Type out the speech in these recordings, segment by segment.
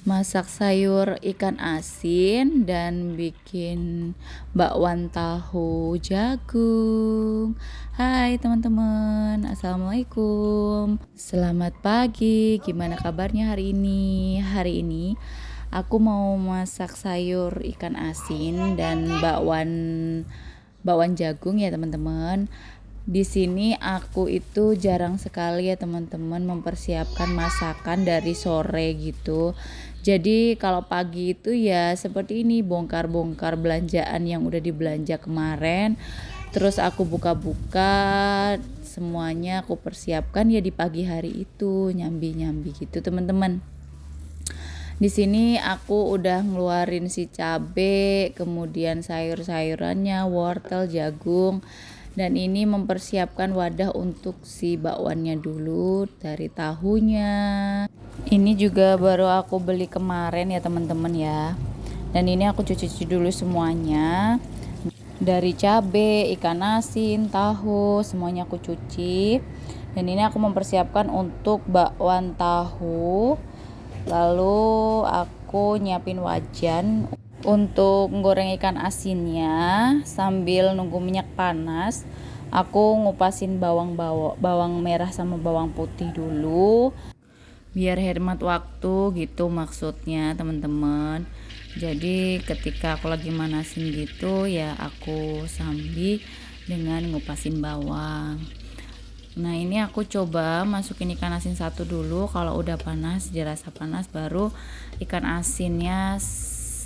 Masak sayur ikan asin dan bikin bakwan tahu jagung. Hai teman-teman, assalamualaikum. Selamat pagi, gimana kabarnya hari ini? Hari ini aku mau masak sayur ikan asin dan bakwan jagung ya teman-teman. Di sini aku itu jarang sekali ya teman-teman mempersiapkan masakan dari sore gitu. Jadi kalau pagi itu ya seperti ini, bongkar-bongkar belanjaan yang udah dibelanja kemarin. Terus aku buka-buka semuanya aku persiapkan ya di pagi hari itu, nyambi-nyambi gitu teman-teman. Di sini aku udah ngeluarin si cabe, kemudian sayur-sayurannya, wortel, jagung. Dan ini mempersiapkan wadah untuk si bakwannya dulu dari tahunya. Ini juga baru aku beli kemarin ya teman-teman ya. Dan ini aku cuci dulu semuanya. Dari cabe, ikan asin, tahu, semuanya aku cuci. Dan ini aku mempersiapkan untuk bakwan tahu. Lalu aku nyiapin wajan untuk goreng ikan asinnya sambil nunggu minyak panas. Aku ngupasin bawang merah sama bawang putih dulu biar hemat waktu gitu maksudnya teman-teman. Jadi ketika aku lagi manasin gitu ya aku sambil dengan ngupasin bawang. Nah ini aku coba masukin ikan asin satu dulu, kalau udah panas dirasa panas baru ikan asinnya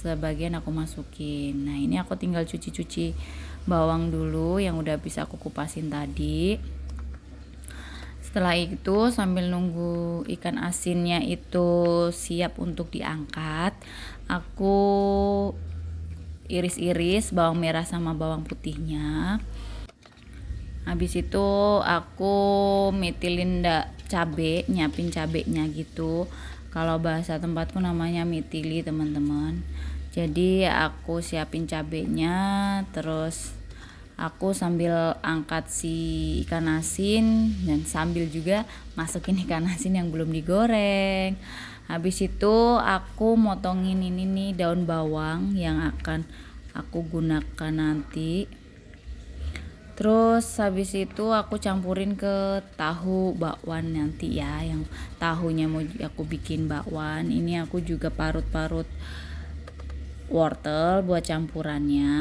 sebagian aku masukin. Nah ini aku tinggal cuci bawang dulu yang udah bisa aku kupasin tadi. Setelah itu sambil nunggu ikan asinnya itu siap untuk diangkat, aku iris-iris bawang merah sama bawang putihnya. Habis itu aku mitilin cabe, nyiapin cabenya gitu. Kalau bahasa tempatku namanya mitili teman-teman. Jadi aku siapin cabenya, terus aku sambil angkat si ikan asin dan sambil juga masukin ikan asin yang belum digoreng. Habis itu aku motongin ini nih daun bawang yang akan aku gunakan nanti. Terus habis itu aku campurin ke tahu bakwan nanti ya, yang tahunya mau aku bikin bakwan. Ini aku juga parut-parut wortel buat campurannya.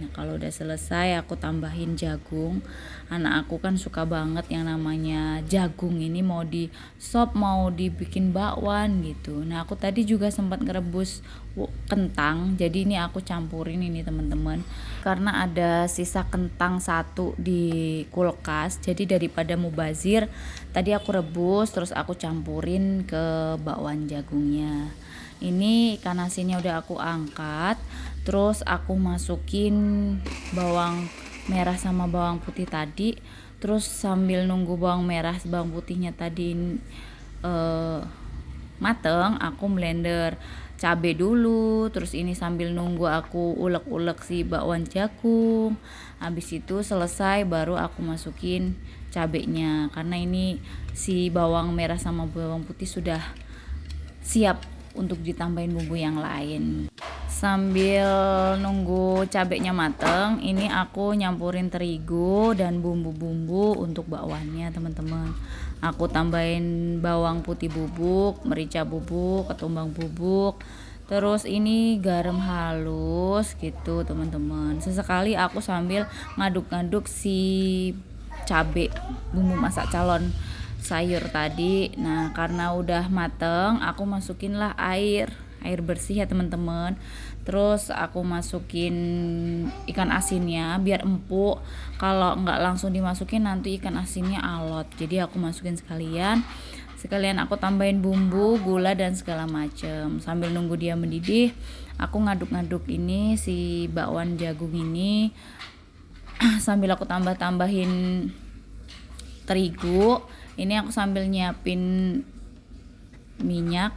Nah kalau udah selesai aku tambahin jagung. Anak aku kan suka banget yang namanya jagung ini, mau di sop mau dibikin bakwan gitu. Nah aku tadi juga sempat ngerebus kentang, jadi ini aku campurin ini teman-teman, karena ada sisa kentang satu di kulkas. Jadi daripada mubazir, tadi aku rebus terus aku campurin ke bakwan jagungnya. Ini ikan asinnya udah aku angkat, terus aku masukin bawang merah sama bawang putih tadi. Terus sambil nunggu bawang merah bawang putihnya tadi mateng, aku blender cabe dulu. Terus ini sambil nunggu aku ulek-ulek si bakwan jagung. Habis itu selesai baru aku masukin cabenya, karena ini si bawang merah sama bawang putih sudah siap untuk ditambahin bumbu yang lain. Sambil nunggu cabenya mateng, ini aku nyampurin terigu dan bumbu-bumbu untuk bakwannya teman-teman. Aku tambahin bawang putih bubuk, merica bubuk, ketumbar bubuk, terus ini garam halus gitu teman-teman. Sesekali aku sambil ngaduk-ngaduk si cabe bumbu masak calon sayur tadi. Nah karena udah mateng, aku masukinlah air bersih ya teman-teman. Terus aku masukin ikan asinnya biar empuk. Kalau nggak langsung dimasukin nanti ikan asinnya alot, jadi aku masukin sekalian aku tambahin bumbu, gula dan segala macem. Sambil nunggu dia mendidih, aku ngaduk-ngaduk ini si bakwan jagung ini sambil aku tambahin terigu. Ini aku sambil nyiapin minyak.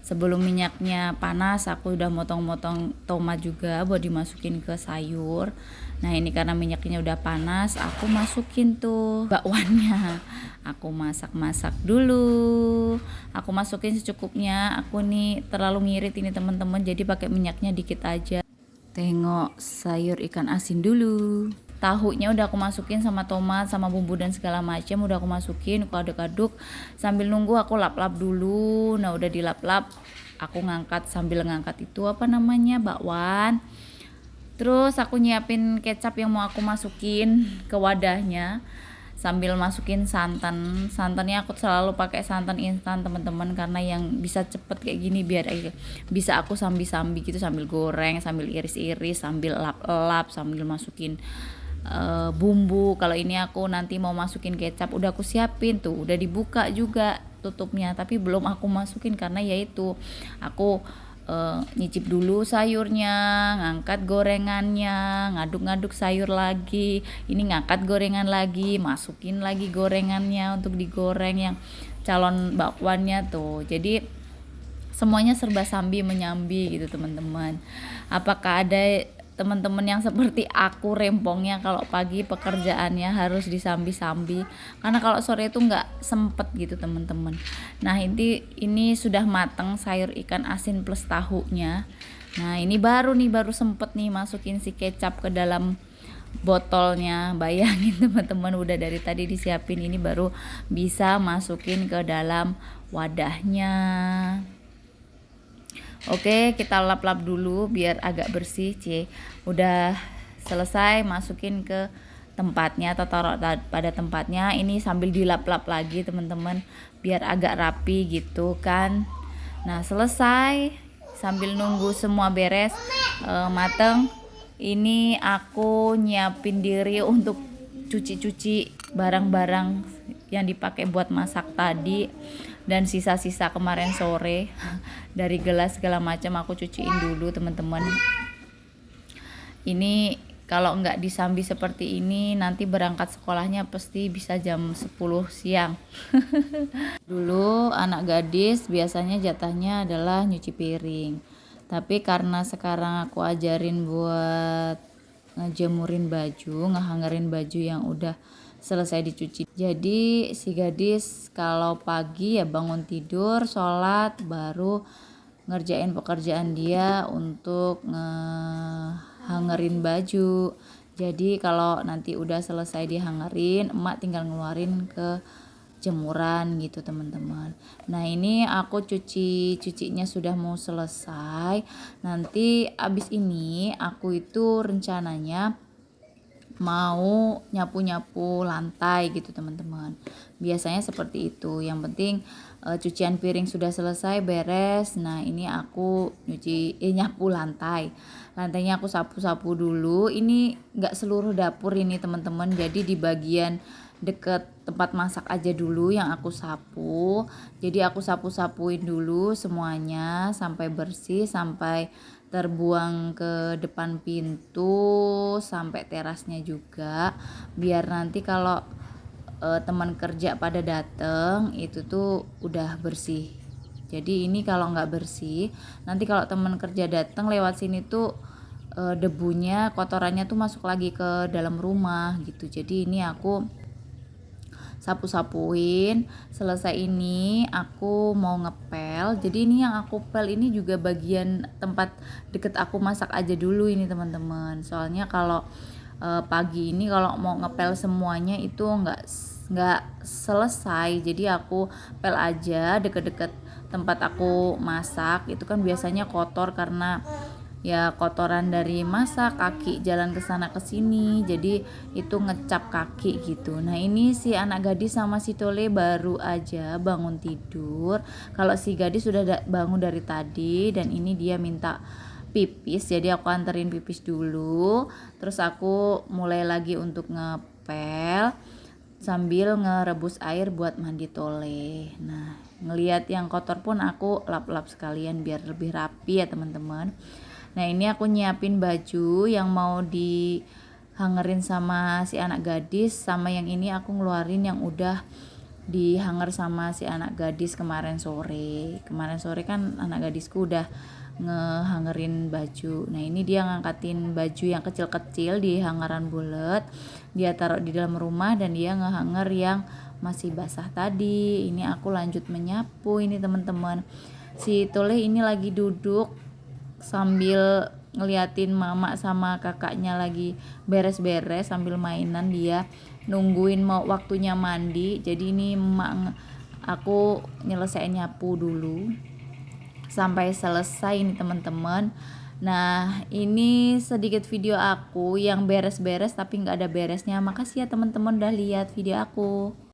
Sebelum minyaknya panas, aku udah motong-motong tomat juga buat dimasukin ke sayur. Nah ini karena minyaknya udah panas, aku masukin tuh bakwannya. Aku masak-masak dulu. Aku masukin secukupnya. Aku nih terlalu ngirit ini teman-teman, jadi pakai minyaknya dikit aja. Tengok sayur ikan asin dulu. Tahunya udah aku masukin sama tomat sama bumbu dan segala macam udah aku masukin, aku aduk-aduk sambil nunggu aku lap-lap dulu. Nah udah dilap-lap, aku ngangkat sambil ngangkat itu apa namanya bakwan. Terus aku nyiapin kecap yang mau aku masukin ke wadahnya sambil masukin santannya aku selalu pakai santan instan teman-teman, karena yang bisa cepet kayak gini biar bisa aku sambi-sambi gitu sambil goreng, sambil iris-iris, sambil lap-lap, sambil masukin bumbu. Kalau ini aku nanti mau masukin kecap udah aku siapin tuh, udah dibuka juga tutupnya, tapi belum aku masukin karena yaitu aku nyicip dulu sayurnya, ngangkat gorengannya, ngaduk-ngaduk sayur lagi, ini ngangkat gorengan lagi, masukin lagi gorengannya untuk digoreng yang calon bakwannya tuh. Jadi semuanya serba sambi menyambi gitu teman-teman. Apakah ada teman-teman yang seperti aku rempongnya kalau pagi pekerjaannya harus disambi-sambi, karena kalau sore itu nggak sempet gitu teman-teman. Nah ini sudah mateng sayur ikan asin plus tahunya. Nah ini baru sempet nih masukin si kecap ke dalam botolnya. Bayangin teman-teman, udah dari tadi disiapin, ini baru bisa masukin ke dalam wadahnya. Oke, kita lap-lap dulu biar agak bersih. Udah selesai, masukin ke tempatnya atau taruh pada tempatnya. Ini sambil dilap-lap lagi teman-teman biar agak rapi gitu kan. Nah selesai, sambil nunggu semua beres mateng, ini aku nyiapin diri untuk cuci-cuci barang-barang yang dipakai buat masak tadi dan sisa-sisa kemarin sore dari gelas segala macam aku cuciin dulu teman-teman. Ini kalau nggak disambi seperti ini nanti berangkat sekolahnya pasti bisa jam 10 siang. Dulu anak gadis biasanya jatahnya adalah nyuci piring, tapi karena sekarang aku ajarin buat ngejemurin baju, ngehangerin baju yang udah selesai dicuci. Jadi si gadis kalau pagi ya bangun tidur, sholat, baru ngerjain pekerjaan dia untuk ngehangerin baju. Jadi kalau nanti udah selesai dihangerin, emak tinggal ngeluarin ke jemuran gitu teman-teman. Nah ini aku cucinya sudah mau selesai. Nanti abis ini aku itu rencananya mau nyapu-nyapu lantai gitu teman-teman. Biasanya seperti itu. Yang penting cucian piring sudah selesai beres. Nah ini aku nyapu lantai. Lantainya aku sapu-sapu dulu. Ini nggak seluruh dapur ini teman-teman. Jadi di bagian deket tempat masak aja dulu yang aku sapu. Jadi aku sapu-sapuin dulu semuanya sampai bersih, sampai terbuang ke depan pintu, sampai terasnya juga, biar nanti kalau teman kerja pada dateng itu tuh udah bersih. Jadi ini kalau nggak bersih, nanti kalau teman kerja datang lewat sini tuh debunya, kotorannya tuh masuk lagi ke dalam rumah gitu. Jadi ini aku sapu-sapuin. Selesai ini aku mau ngepel. Jadi ini yang aku pel ini juga bagian tempat deket aku masak aja dulu ini teman-teman. Soalnya kalau pagi ini kalau mau ngepel semuanya itu nggak selesai. Jadi aku pel aja deket-deket tempat aku masak. Itu kan biasanya kotor karena ya kotoran dari masak, kaki jalan ke sana ke sini, jadi itu ngecap kaki gitu. Nah ini si anak gadis sama si Tole baru aja bangun tidur. Kalau si gadis sudah bangun dari tadi dan ini dia minta pipis, jadi aku anterin pipis dulu. Terus aku mulai lagi untuk ngepel sambil ngerebus air buat mandi Tole. Nah ngelihat yang kotor pun aku lap-lap sekalian biar lebih rapi ya teman-teman. Nah ini aku nyiapin baju yang mau dihangerin sama si anak gadis, sama yang ini aku ngeluarin yang udah dihanger sama si anak gadis kemarin sore. Kemarin sore kan anak gadisku udah ngehangerin baju. Nah ini dia ngangkatin baju yang kecil-kecil di hangaran bulat, dia taruh di dalam rumah dan dia ngehanger yang masih basah tadi. Ini aku lanjut menyapu ini teman-teman. Si Toleh ini lagi duduk sambil ngeliatin mama sama kakaknya lagi beres-beres sambil mainan, dia nungguin mau waktunya mandi. Jadi ini aku nyelesain nyapu dulu sampai selesai ini teman-teman. Nah ini sedikit video aku yang beres-beres tapi nggak ada beresnya. Makasih ya teman-teman udah lihat video aku.